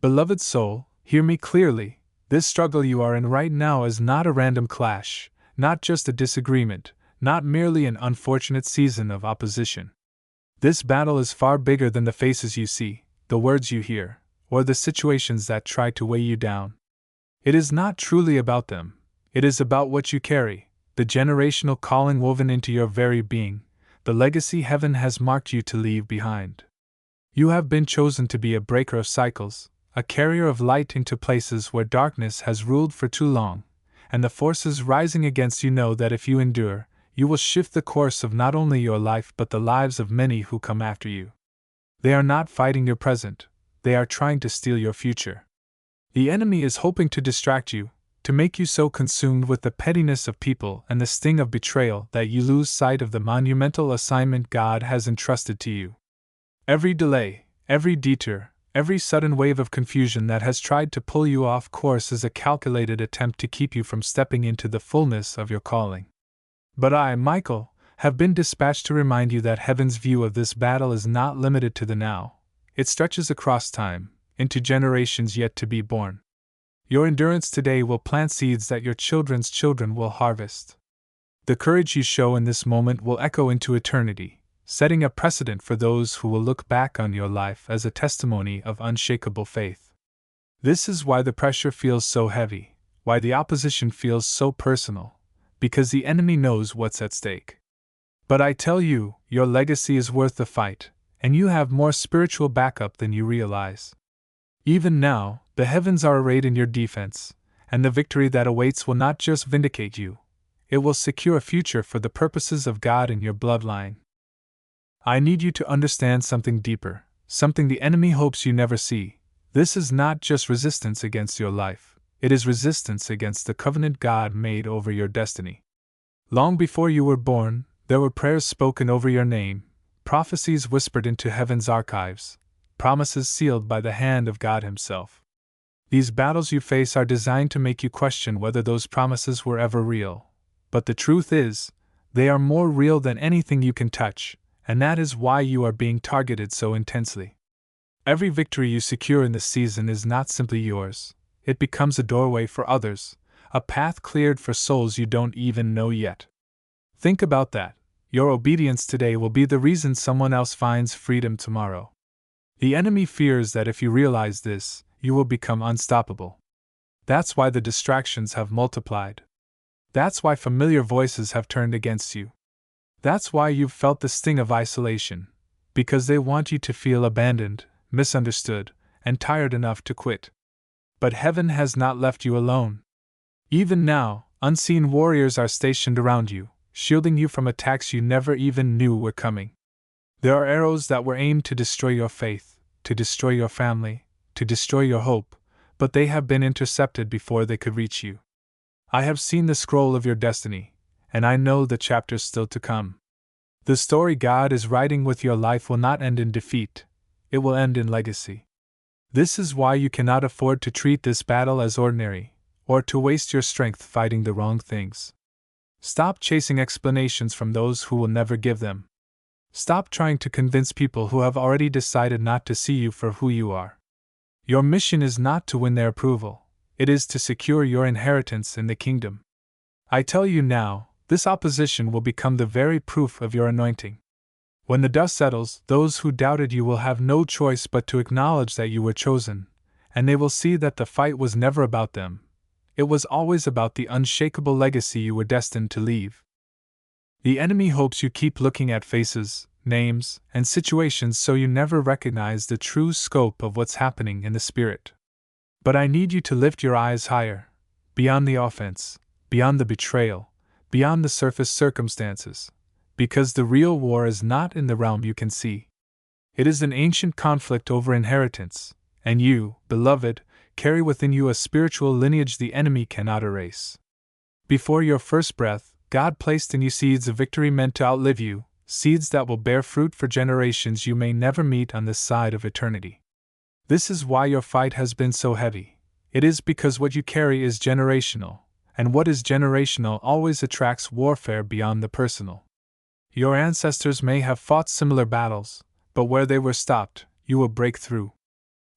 Beloved soul, hear me clearly. This struggle you are in right now is not a random clash, not just a disagreement, not merely an unfortunate season of opposition. This battle is far bigger than the faces you see, the words you hear, or the situations that try to weigh you down. It is not truly about them. It is about what you carry, the generational calling woven into your very being, the legacy heaven has marked you to leave behind. You have been chosen to be a breaker of cycles, a carrier of light into places where darkness has ruled for too long, and the forces rising against you know that if you endure, you will shift the course of not only your life but the lives of many who come after you. They are not fighting your present, they are trying to steal your future. The enemy is hoping to distract you, to make you so consumed with the pettiness of people and the sting of betrayal that you lose sight of the monumental assignment God has entrusted to you. Every delay, every detour, every sudden wave of confusion that has tried to pull you off course is a calculated attempt to keep you from stepping into the fullness of your calling. But I, Michael, have been dispatched to remind you that heaven's view of this battle is not limited to the now. It stretches across time, into generations yet to be born. Your endurance today will plant seeds that your children's children will harvest. The courage you show in this moment will echo into eternity, setting a precedent for those who will look back on your life as a testimony of unshakable faith. This is why the pressure feels so heavy, why the opposition feels so personal, because the enemy knows what's at stake. But I tell you, your legacy is worth the fight, and you have more spiritual backup than you realize. Even now, the heavens are arrayed in your defense, and the victory that awaits will not just vindicate you, it will secure a future for the purposes of God in your bloodline. I need you to understand something deeper, something the enemy hopes you never see. This is not just resistance against your life, it is resistance against the covenant God made over your destiny. Long before you were born, there were prayers spoken over your name, prophecies whispered into heaven's archives, promises sealed by the hand of God Himself. These battles you face are designed to make you question whether those promises were ever real. But the truth is, they are more real than anything you can touch, and that is why you are being targeted so intensely. Every victory you secure in this season is not simply yours, it becomes a doorway for others, a path cleared for souls you don't even know yet. Think about that. Your obedience today will be the reason someone else finds freedom tomorrow. The enemy fears that if you realize this, you will become unstoppable. That's why the distractions have multiplied. That's why familiar voices have turned against you. That's why you've felt the sting of isolation, because they want you to feel abandoned, misunderstood, and tired enough to quit. But heaven has not left you alone. Even now, unseen warriors are stationed around you, shielding you from attacks you never even knew were coming. There are arrows that were aimed to destroy your faith, to destroy your family, to destroy your hope, but they have been intercepted before they could reach you. I have seen the scroll of your destiny, and I know the chapters still to come. The story God is writing with your life will not end in defeat, it will end in legacy. This is why you cannot afford to treat this battle as ordinary, or to waste your strength fighting the wrong things. Stop chasing explanations from those who will never give them. Stop trying to convince people who have already decided not to see you for who you are. Your mission is not to win their approval, it is to secure your inheritance in the kingdom. I tell you now, this opposition will become the very proof of your anointing. When the dust settles, those who doubted you will have no choice but to acknowledge that you were chosen, and they will see that the fight was never about them. It was always about the unshakable legacy you were destined to leave. The enemy hopes you keep looking at faces, names, and situations so you never recognize the true scope of what's happening in the spirit. But I need you to lift your eyes higher, beyond the offense, beyond the betrayal, beyond the surface circumstances, because the real war is not in the realm you can see. It is an ancient conflict over inheritance, and you, beloved, carry within you a spiritual lineage the enemy cannot erase. Before your first breath, God placed in you seeds of victory meant to outlive you, seeds that will bear fruit for generations you may never meet on this side of eternity. This is why your fight has been so heavy. It is because what you carry is generational, and what is generational always attracts warfare beyond the personal. Your ancestors may have fought similar battles, but where they were stopped, you will break through.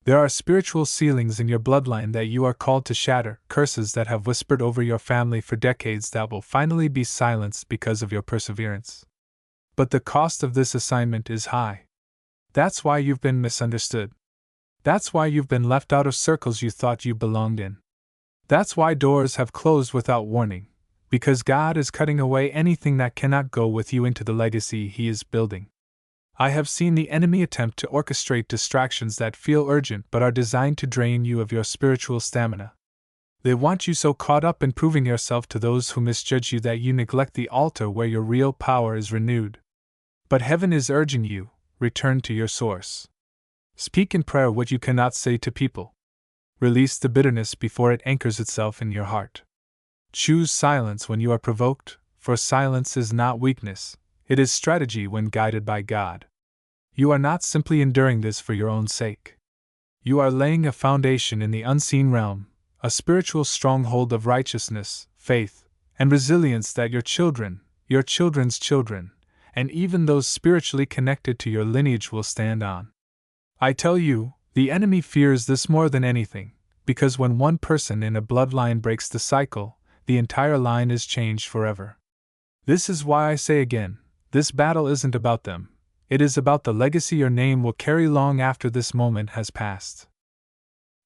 There are spiritual ceilings in your bloodline that you are called to shatter, curses that have whispered over your family for decades that will finally be silenced because of your perseverance. But the cost of this assignment is high. That's why you've been misunderstood. That's why you've been left out of circles you thought you belonged in. That's why doors have closed without warning, because God is cutting away anything that cannot go with you into the legacy He is building. I have seen the enemy attempt to orchestrate distractions that feel urgent but are designed to drain you of your spiritual stamina. They want you so caught up in proving yourself to those who misjudge you that you neglect the altar where your real power is renewed. But heaven is urging you, return to your source. Speak in prayer what you cannot say to people. Release the bitterness before it anchors itself in your heart. Choose silence when you are provoked, for silence is not weakness, it is strategy when guided by God. You are not simply enduring this for your own sake. You are laying a foundation in the unseen realm, a spiritual stronghold of righteousness, faith, and resilience that your children, your children's children, and even those spiritually connected to your lineage will stand on. I tell you, the enemy fears this more than anything, because when one person in a bloodline breaks the cycle, the entire line is changed forever. This is why I say again, this battle isn't about them, it is about the legacy your name will carry long after this moment has passed.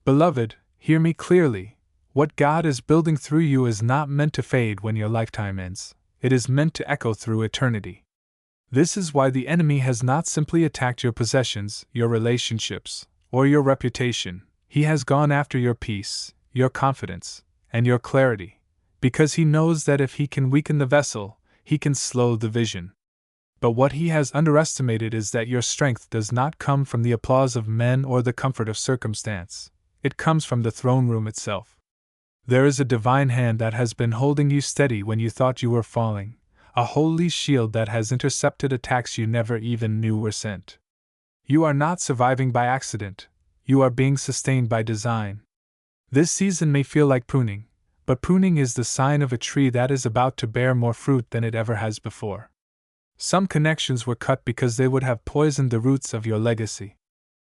Beloved, hear me clearly, what God is building through you is not meant to fade when your lifetime ends, it is meant to echo through eternity. This is why the enemy has not simply attacked your possessions, your relationships, or your reputation. He has gone after your peace, your confidence, and your clarity, because he knows that if he can weaken the vessel, he can slow the vision. But what he has underestimated is that your strength does not come from the applause of men or the comfort of circumstance. It comes from the throne room itself. There is a divine hand that has been holding you steady when you thought you were falling, a holy shield that has intercepted attacks you never even knew were sent. You are not surviving by accident, you are being sustained by design. This season may feel like pruning, but pruning is the sign of a tree that is about to bear more fruit than it ever has before. Some connections were cut because they would have poisoned the roots of your legacy.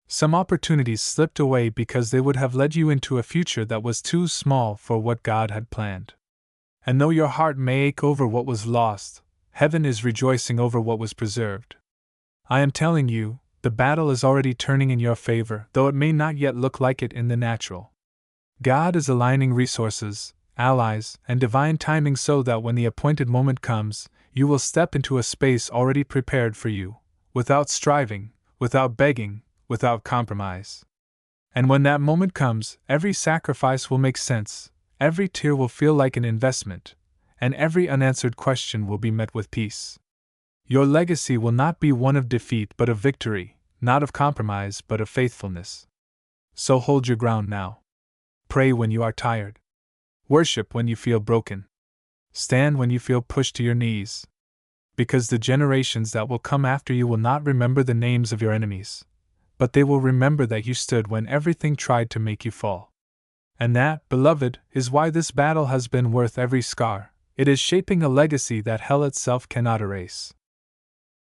Some opportunities slipped away because they would have led you into a future that was too small for what God had planned. And though your heart may ache over what was lost, heaven is rejoicing over what was preserved. I am telling you, the battle is already turning in your favor, though it may not yet look like it in the natural. God is aligning resources, allies, and divine timing so that when the appointed moment comes, you will step into a space already prepared for you, without striving, without begging, without compromise. And when that moment comes, every sacrifice will make sense, every tear will feel like an investment, and every unanswered question will be met with peace. Your legacy will not be one of defeat but of victory, not of compromise but of faithfulness. So hold your ground now. Pray when you are tired. Worship when you feel broken. Stand when you feel pushed to your knees. Because the generations that will come after you will not remember the names of your enemies, but they will remember that you stood when everything tried to make you fall. And that, beloved, is why this battle has been worth every scar. It is shaping a legacy that hell itself cannot erase.